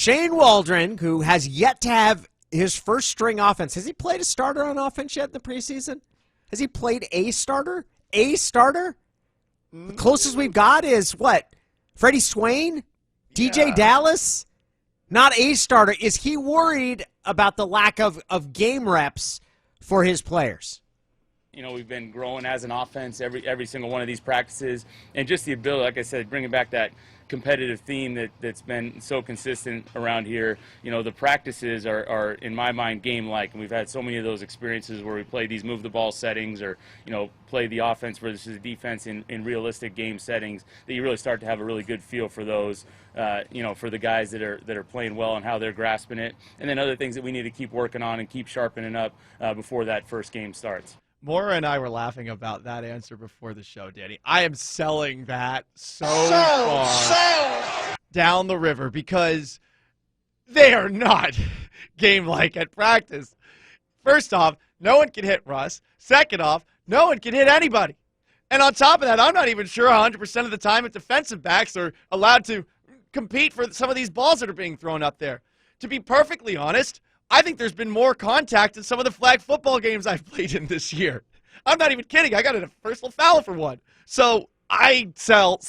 Shane Waldron, who has yet to have his first string offense. Has he played a starter on offense yet in the preseason? Has he played a starter? A starter? The closest we've got is what? Freddie Swain? DJ Dallas? Not a starter. Is he worried about the lack of game reps for his players? You know, we've been growing as an offense every single one of these practices, and just the ability, like I said, bringing back that competitive theme that's been so consistent around here. You know, the practices are in my mind, game-like, and we've had so many of those experiences where we play these move-the-ball settings or, you know, play the offense versus defense in realistic game settings that you really start to have a really good feel for those, you know, for the guys that are playing well and how they're grasping it, and then other things that we need to keep working on and keep sharpening up before that first game starts. Maura and I were laughing about that answer before the show, Danny. I am selling that so far down the river because they are not game-like at practice. First off, no one can hit Russ. Second off, no one can hit anybody. And on top of that, I'm not even sure 100% of the time if defensive backs are allowed to compete for some of these balls that are being thrown up there. To be perfectly honest, I think there's been more contact in some of the flag football games I've played in this year. I'm not even kidding. I got a personal foul for one. So I sell.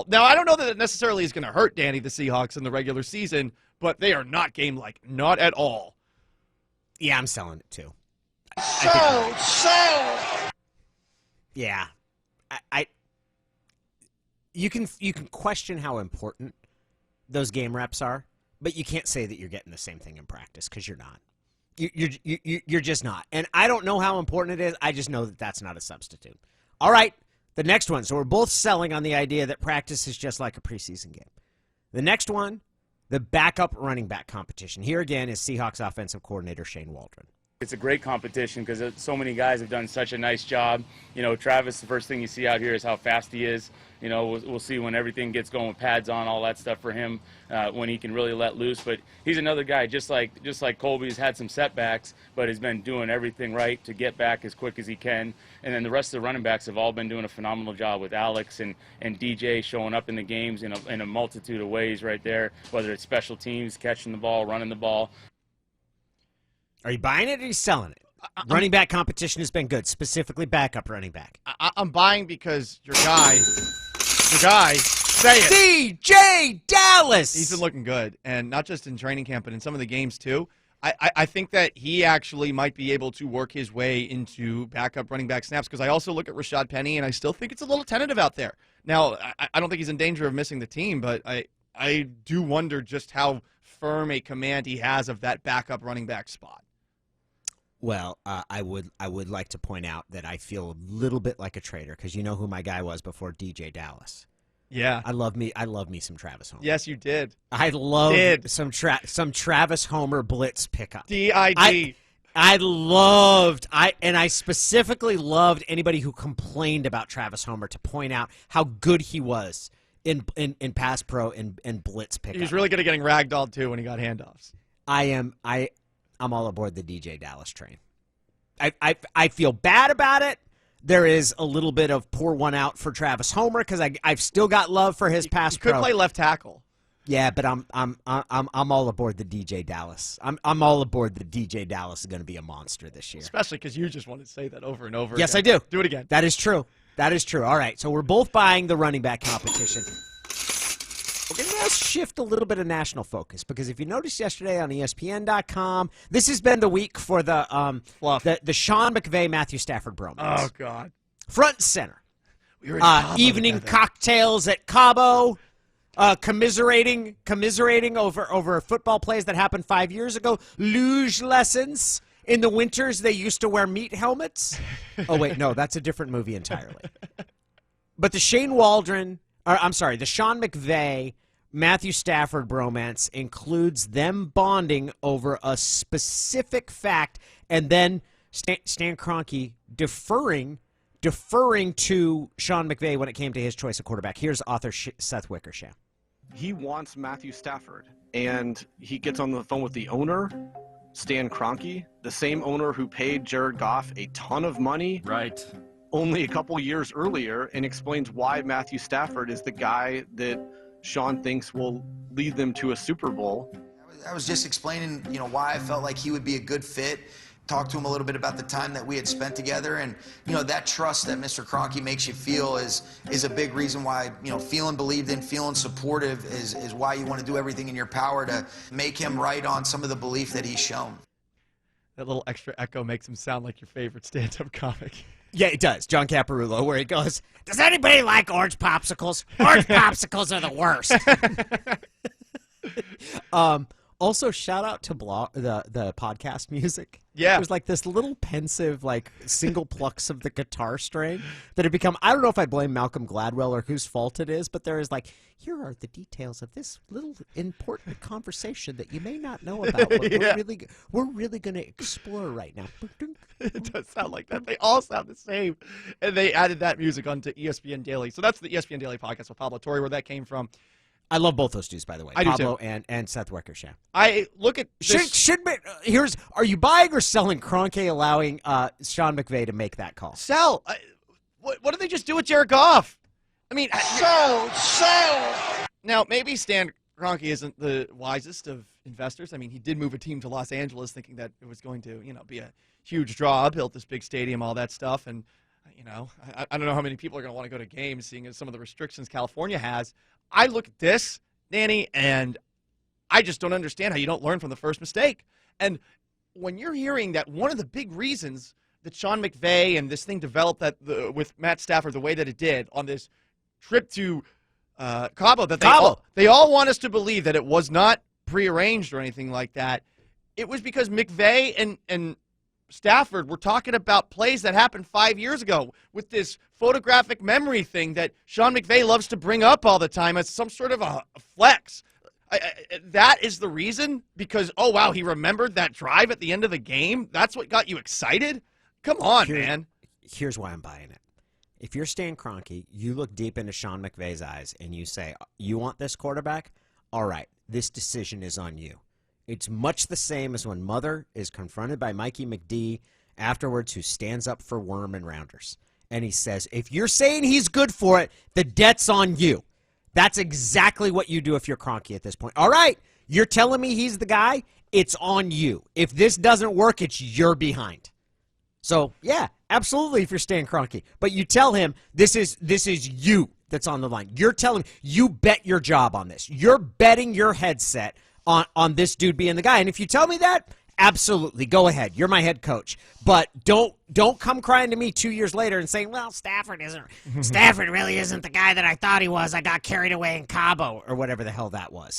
Now, I don't know that it necessarily is going to hurt Danny, the Seahawks, in the regular season, but they are not game-like. Not at all. Yeah, I'm selling it too. Yeah. You can question how important those game reps are, but you can't say that you're getting the same thing in practice because you're not. You're just not. And I don't know how important it is. I just know that that's not a substitute. All right, the next one. So we're both selling on the idea that practice is just like a preseason game. The next one, the backup running back competition. Here again is Seahawks offensive coordinator Shane Waldron. It's a great competition because so many guys have done such a nice job. You know, Travis, the first thing you see out here is how fast he is. You know, we'll see when everything gets going with pads on, all that stuff for him, when he can really let loose. But he's another guy, just like Colby's had some setbacks, but has been doing everything right to get back as quick as he can. And then the rest of the running backs have all been doing a phenomenal job with Alex and DJ showing up in the games in a multitude of ways right there, whether it's special teams, catching the ball, running the ball. Are you buying it or are you selling it? Running back competition has been good, specifically backup running back. I'm buying because your guy, say it. DJ Dallas! He's been looking good, and not just in training camp, but in some of the games too. I think that he actually might be able to work his way into backup running back snaps because I also look at Rashad Penny, and I still think it's a little tentative out there. Now, I don't think he's in danger of missing the team, but I do wonder just how firm a command he has of that backup running back spot. Well, I would like to point out that I feel a little bit like a traitor because you know who my guy was before DJ Dallas. Yeah, I love me some Travis Homer. Yes, you did. I loved some Travis Homer blitz pickup. DID. I specifically loved anybody who complained about Travis Homer to point out how good he was in pass pro and blitz pickup. He was really good at getting ragdolled too when he got handoffs. I'm all aboard the DJ Dallas train. I feel bad about it. There is a little bit of pour one out for Travis Homer because I've still got love for his pass pro. Could play left tackle. Yeah, but I'm all aboard the DJ Dallas. I'm all aboard the DJ Dallas is going to be a monster this year. Especially because you just want to say that over and over. Yes, again. I do. Do it again. That is true. All right, so we're both buying the running back competition. We're going to shift a little bit of national focus because if you noticed yesterday on ESPN.com, this has been the week for the Sean McVay, Matthew Stafford bromance. Oh, God. Front and center. We were in evening together. Cocktails at Cabo, commiserating over football plays that happened 5 years ago, luge lessons. In the winters, they used to wear meat helmets. Oh, wait, no, that's a different movie entirely. But the Sean McVay, Matthew Stafford bromance includes them bonding over a specific fact and then Stan Kroenke deferring to Sean McVay when it came to his choice of quarterback. Here's author Seth Wickersham. He wants Matthew Stafford, and he gets on the phone with the owner, Stan Kroenke, the same owner who paid Jared Goff a ton of money. Right. Only a couple years earlier, and explains why Matthew Stafford is the guy that Sean thinks will lead them to a Super Bowl. I was just explaining, why I felt like he would be a good fit. Talked to him a little bit about the time that we had spent together, and that trust that Mr. Kroenke makes you feel is a big reason why feeling believed in, feeling supportive is why you want to do everything in your power to make him right on some of the belief that he's shown. That little extra echo makes him sound like your favorite stand-up comic. Yeah, it does. John Caparulo, where he goes, "Does anybody like orange popsicles? Orange popsicles are the worst." Also, shout out to the podcast music. Yeah. There's like this little pensive, like single plucks of the guitar string that have become, I don't know if I blame Malcolm Gladwell or whose fault it is, but there is like, here are the details of this little important conversation that you may not know about. But Yeah. we're really going to explore right now. It does sound like that. They all sound the same. And they added that music onto ESPN Daily. So that's the ESPN Daily podcast with Pablo Torre, where that came from. I love both those dudes, by the way. I do Pablo too. and Seth Wickersham. I look at this. Are you buying or selling Kroenke allowing Sean McVay to make that call? Sell. What did they just do with Jared Goff? I mean, Sell. now maybe Stan Kroenke isn't the wisest of investors. I mean, he did move a team to Los Angeles thinking that it was going to, be a huge draw, built this big stadium, all that stuff. And, I don't know how many people are going to want to go to games, seeing as some of the restrictions California has. I look at this, Danny, and I just don't understand how you don't learn from the first mistake. And when you're hearing that one of the big reasons that Sean McVay and this thing developed with Matt Stafford the way that it did on this trip to Cabo, they all want us to believe that it was not prearranged or anything like that. It was because McVay and Stafford were talking about plays that happened 5 years ago with this photographic memory thing that Sean McVay loves to bring up all the time as some sort of a flex. That is the reason? Because, oh, wow, he remembered that drive at the end of the game? That's what got you excited? Come on, man. Here's why I'm buying it. If you're Stan Kroenke, you look deep into Sean McVay's eyes and you say, you want this quarterback? All right, this decision is on you. It's much the same as when Mother is confronted by Mikey McD afterwards, who stands up for worm and rounders. And he says, if you're saying he's good for it, the debt's on you. That's exactly what you do if you're Kroenke at this point. All right, you're telling me he's the guy? It's on you. If this doesn't work, it's your behind. So, yeah, absolutely if you're Stan Kroenke. But you tell him this is you that's on the line. You're telling him you bet your job on this. You're betting your headset on this dude being the guy. And if you tell me that, absolutely, go ahead. You're my head coach. But don't come crying to me 2 years later and saying, well, Stafford really isn't the guy that I thought he was. I got carried away in Cabo, or whatever the hell that was.